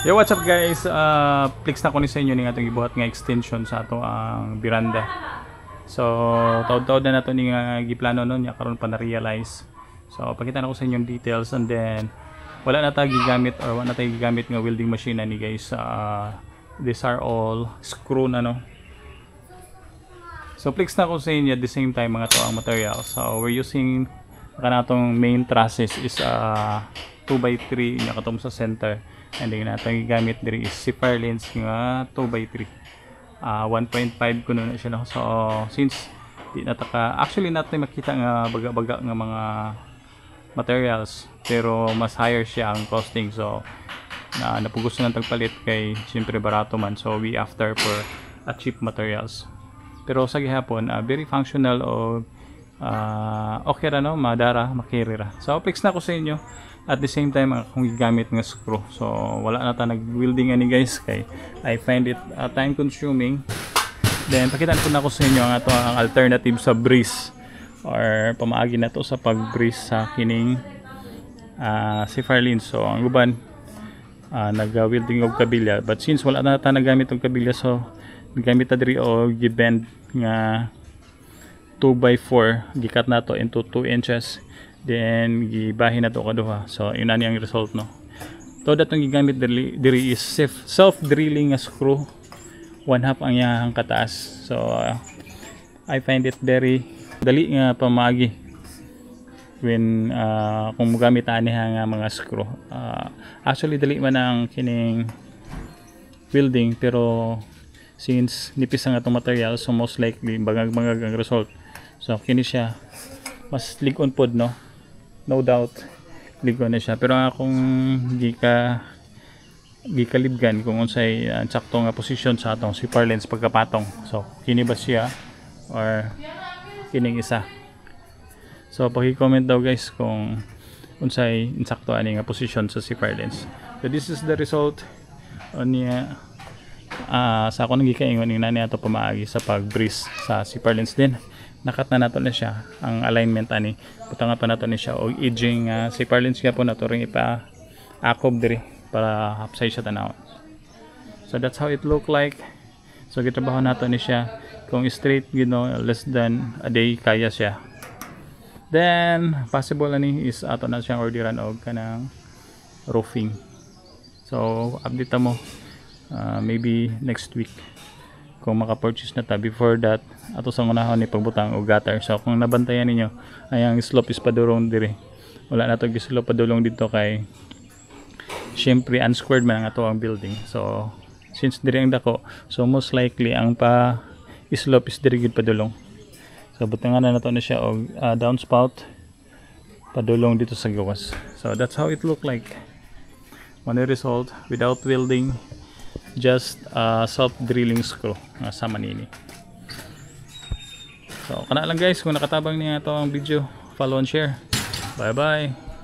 Yo, what's up guys? Flex na ko ni sa inyo ning atong gibuhat nga extension sa ato ang veranda. So, taud-taud na nato ni nga giplano nun, nya karon pa na-realize. So, pakita na ko sa inyo yung details, and then wala na tayo gigamit or wala na tayo gigamit nga welding machine na ni guys. These are all screw na, no. So, flex na ko sa inyo at the same time mga to ang material. So, we're using kanatong main trusses is 2x3 nya katong sa center. And then natang gigamit diri is Sapphire lens nga 2x3. 1.5 kuno na siya, no. So since di nataka actually natin makita nga baga-baga nga mga materials, pero mas higher siya ang costing. So napugos na tagpalit kay siyempre barato man, so we after for cheap materials. Pero sa gihapon very functional o okay ra, no, madara makirira. So fix na ko sa inyo. At the same time akong gigamit nga screw. So wala na ta nag-welding ani guys kay I find it time consuming. Then pakitaan ko na ko sa inyo ang ato ang alternative sa brace or pamaagi na to sa pag-brace sa kining Sapphire lens. So ang uban nag-welding og kabilya, but since wala na ta nagamit og kabilya, so nagamit ta diri og gi-bend nga 2x4, gikat na to into 2 inches. Then gibahin na to kaduha. So yun na ang result, no. To datong gigamit diri is self drilling nga screw, 1/2 ang iyang kataas. So I find it very dali nga pamaagi when kung mogamit ani nga mga screw. Actually dali man ang kining welding, pero since nipis ang atong material, so most likely bangag-bangag ang result. So kini siya mas ligon pod, no. No doubt ligon na siya, pero akong gikalibgan kung unsay sakto nga posisyon sa atong Sapphire lens pagkapatong. So kini ba siya or kining isa? So paki-comment daw guys kung unsay insakto ani nga posisyon sa Sapphire lens. So this is the result on niya. Sa ako nang gikaingon ning nani ato pamaagi sa pag-brace sa Sapphire lens din. Nakat na nato na siya ang alignment ani, butangan pa nato ni siya og edging Sapphire lens nga po nato ring ipa-akob diri para hapsay siya tanaw. So that's how it look like. So gitrabaho nato ni siya kung straight, you know, less than a day kaya siya. Then possible ani is ato na siyang orderan og kanang roofing. So update mo maybe next week kung maka-purchase na ta. Before that, ato sa unahon ni pagbutang og gutter. So kung nabantayan ninyo, ay ang slope is padulong diri. Wala na to gislope padulong dito kay syempre unsquared man ang ato ang building. So since diri ang dako, so most likely ang slope is diri gid padulong. So butangan na nato na siya og downspout padulong dito sa gawas. So that's how it look like. One result without welding, just self-drilling screw sa manini. So kana lang guys, kung nakatabang niya ito ang video, follow and share. Bye bye.